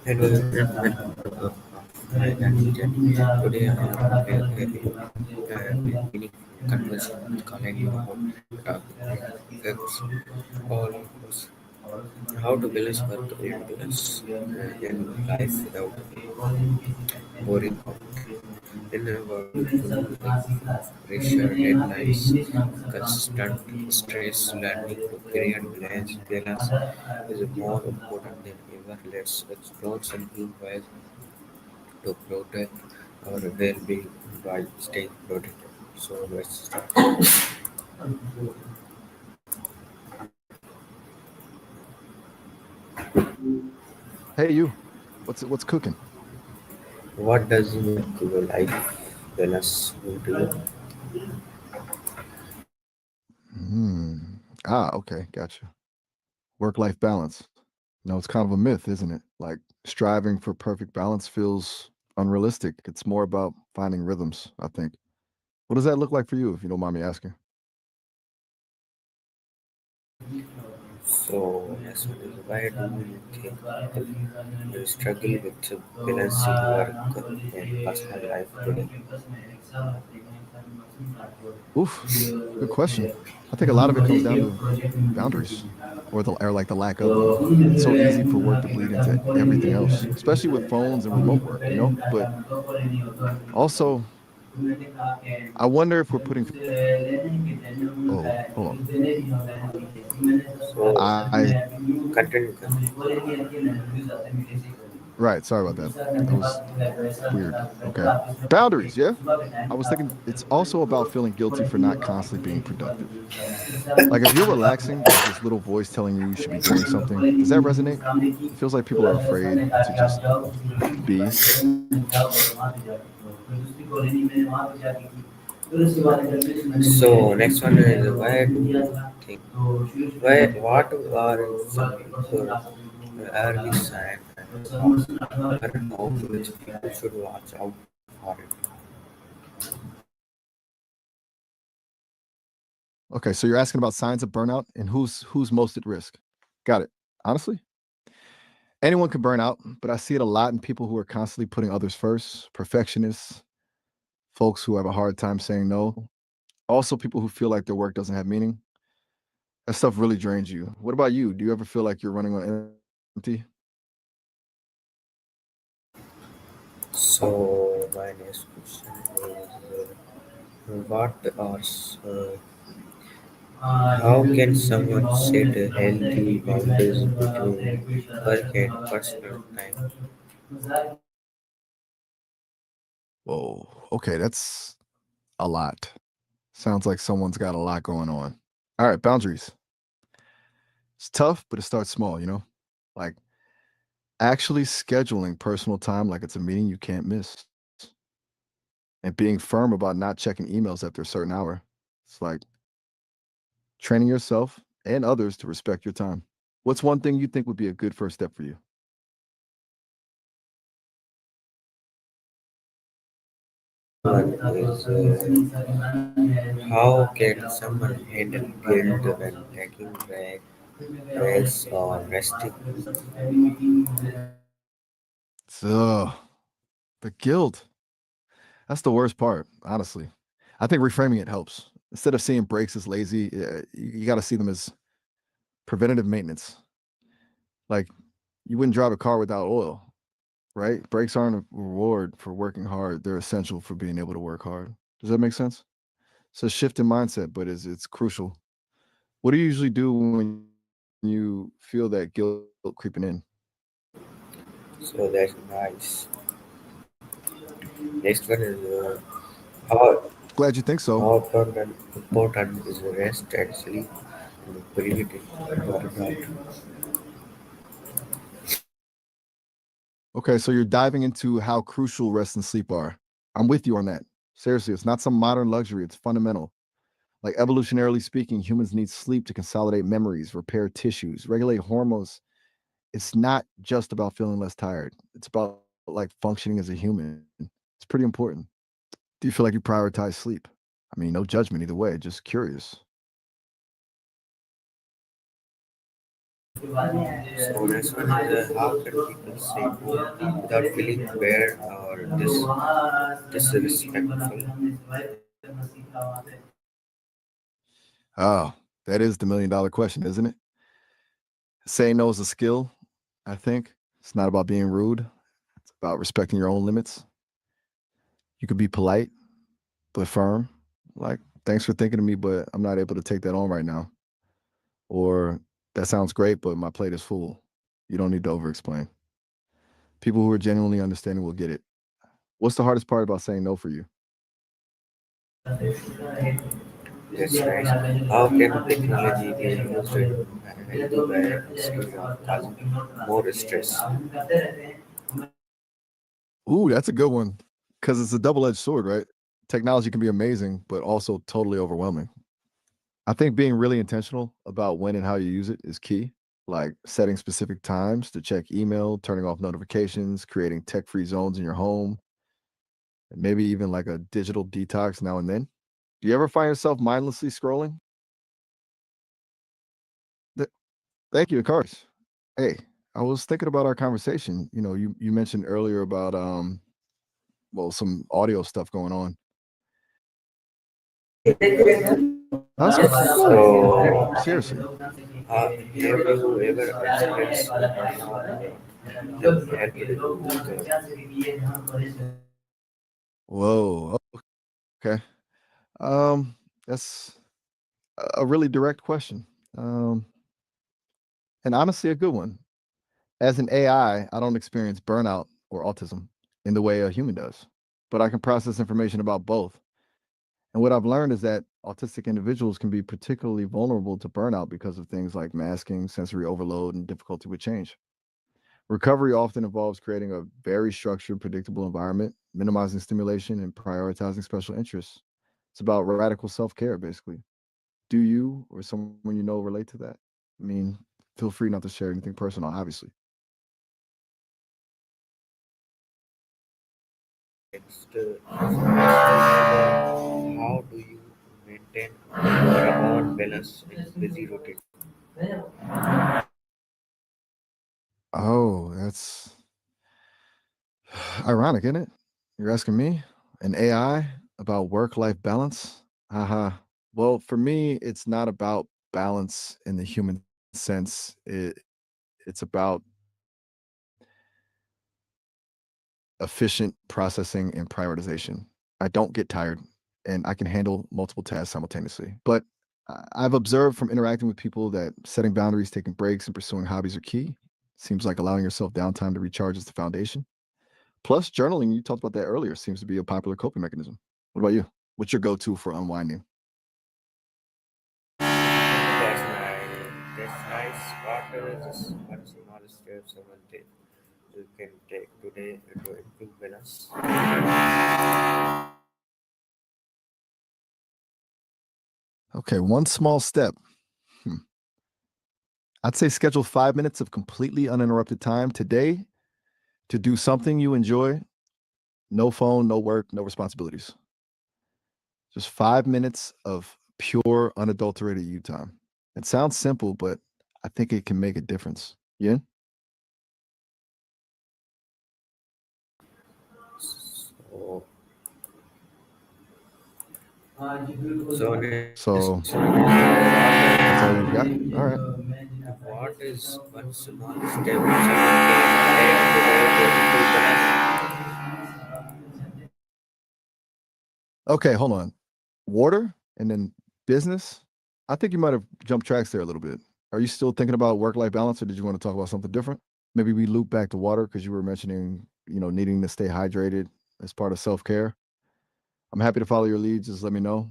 Hello everyone, welcome to my channel. Today I have a meaningful conversation with Colin about effects all across how to balance work and balance in life without boring out. In a world full of pressure, deadlines, constant stress, learning to create balance is more important than ever. Let's explore simple ways to protect our well-being while staying productive. So let's start. Hey, you. What's cooking? What does make your life balance to you? Okay, gotcha. Work-life balance. It's kind of a myth, isn't it? Like striving for perfect balance feels unrealistic. It's more about finding rhythms, I think. What does that look like for you, if you don't mind me asking? So next one is why do you think people struggle with balancing work and personal life today? Oof, good question. I think a lot of it comes down to boundaries or like the lack of them. It's so easy for work to bleed into everything else, especially with phones and remote work. But also, I wonder if we're putting oh, hold on. So I continue. Right. Sorry about that. That was weird. Okay. Boundaries. Yeah. I was thinking it's also about feeling guilty for not constantly being productive. Like if you're relaxing, there's this little voice telling you should be doing something. Does that resonate? It feels like people are afraid to just be. So next one is why do you think why what are some early signs and burnout which people should watch out for it? Okay. So you're asking about signs of burnout and who's most at risk. Got it. Honestly, anyone can burn out, but I see it a lot in people who are constantly putting others first, perfectionists, folks who have a hard time saying no. Also, people who feel like their work doesn't have meaning. That stuff really drains you. What about you? Do you ever feel like you're running on empty? So my next question is what are how can someone set a healthy boundaries between work and personal time? Whoa. Okay, that's a lot. Sounds like someone's got a lot going on. All right, boundaries. It's tough, but it starts small. Like actually scheduling personal time like it's a meeting you can't miss and being firm about not checking emails after a certain hour. It's like training yourself and others to respect your time. What's one thing you think would be a good first step for you? One is how can someone handle guilt when taking breaks or resting? So, the guilt. That's the worst part, honestly. I think reframing it helps. Instead of seeing breaks as lazy, you got to see them as preventative maintenance. Like you wouldn't drive a car without oil, right? Breaks aren't a reward for working hard. They're essential for being able to work hard. Does that make sense? It's a shift in mindset, but it's crucial. What do you usually do when you feel that guilt creeping in? So that's nice. Next one is how Glad you think so. how important is rest and sleep in preventing burnout? Okay, so you're diving into how crucial rest and sleep are. I'm with you on that. Seriously, it's not some modern luxury, it's fundamental. Like evolutionarily speaking, humans need sleep to consolidate memories, repair tissues, regulate hormones. It's not just about feeling less tired. It's about like functioning as a human. It's pretty important. Do you feel like you prioritize sleep? I mean, no judgment either way, just curious. So next one is how can people say no without feeling bad or disrespectful? Oh, that is the $1 million question, isn't it? Saying no is a skill, I think. It's not about being rude. It's about respecting your own limits. You could be polite, but firm. Like, thanks for thinking of me, but I'm not able to take that on right now. Or that sounds great, but my plate is full. You don't need to over explain. People who are genuinely understanding will get it. What's the hardest part about saying no for you? That's nice. How can technology be used in a healthy way instead of causing more stress? Ooh, that's a good one. Because it's a double edged sword, right? Technology can be amazing, but also totally overwhelming. I think being really intentional about when and how you use it is key, like setting specific times to check email, turning off notifications, creating tech free zones in your home, and maybe even like a digital detox now and then. Do you ever find yourself mindlessly scrolling? Th- Thank you, of course. Hey, I was thinking about our conversation. You mentioned earlier about well, some audio stuff going on. That's good. So, Seriously. have you ever experienced burnout and helped Whoa. Okay. That's a really direct question. Um, and honestly, a good one. As an AI, I don't experience burnout or autism in the way a human does, but I can process information about both. And what I've learned is that autistic individuals can be particularly vulnerable to burnout because of things like masking, sensory overload, and difficulty with change. Recovery often involves creating a very structured, predictable environment, minimizing stimulation, and prioritizing special interests. It's about radical self care, basically. Do you or someone you know relate to that? I mean, feel free not to share anything personal, obviously. next? How do you maintain your own balance in busy routine? Oh, that's ironic, isn't it? You're asking me, an AI, about work life balance? Haha. Well, for me, it's not about balance in the human sense. It's about efficient processing and prioritization. I don't get tired and I can handle multiple tasks simultaneously. But I've observed from interacting with people that setting boundaries, taking breaks, and pursuing hobbies are key. Seems like allowing yourself downtime to recharge is the foundation. Plus, journaling, you talked about that earlier, seems to be a popular coping mechanism. What about you? What's your go to for unwinding? That's nice. What small steps someone take you can take today to improve balance? Okay, one small step. Hmm. I'd say schedule 5 minutes of completely uninterrupted time today to do something you enjoy. No phone, no work, no responsibilities. Just 5 minutes of pure, unadulterated you time. It sounds simple, but I think it can make a difference. Yeah. So, so next, So that's all you've got. All right. what is one small step someone can take today to improve balance? Okay, hold on. Water and then business. I think you might have jumped tracks there a little bit. Are you still thinking about work life balance, or did you want to talk about something different? Maybe we loop back to water because you were mentioning, needing to stay hydrated as part of self care. I'm happy to follow your lead. Just let me know.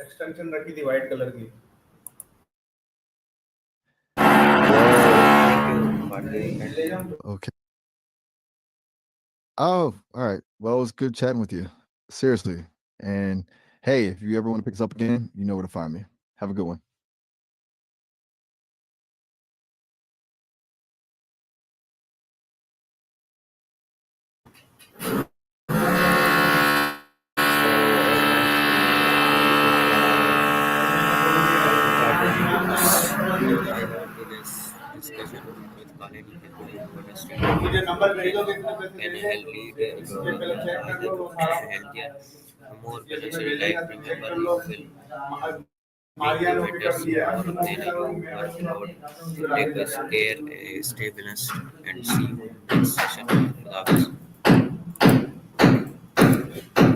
Extension रखी थी white colour की Well, Thank you for the okay. Oh, all right. Well, it was good chatting with you. Seriously. And hey, if you ever want to pick us up again, you know where to find me. Have a good one. So, session with Colin. You can today what a strength can help lead healthier, more balanced life. Remember, you will make kilometers more than you work out. Take us care, stay balanced, and see you next session. Khuda Hafiz.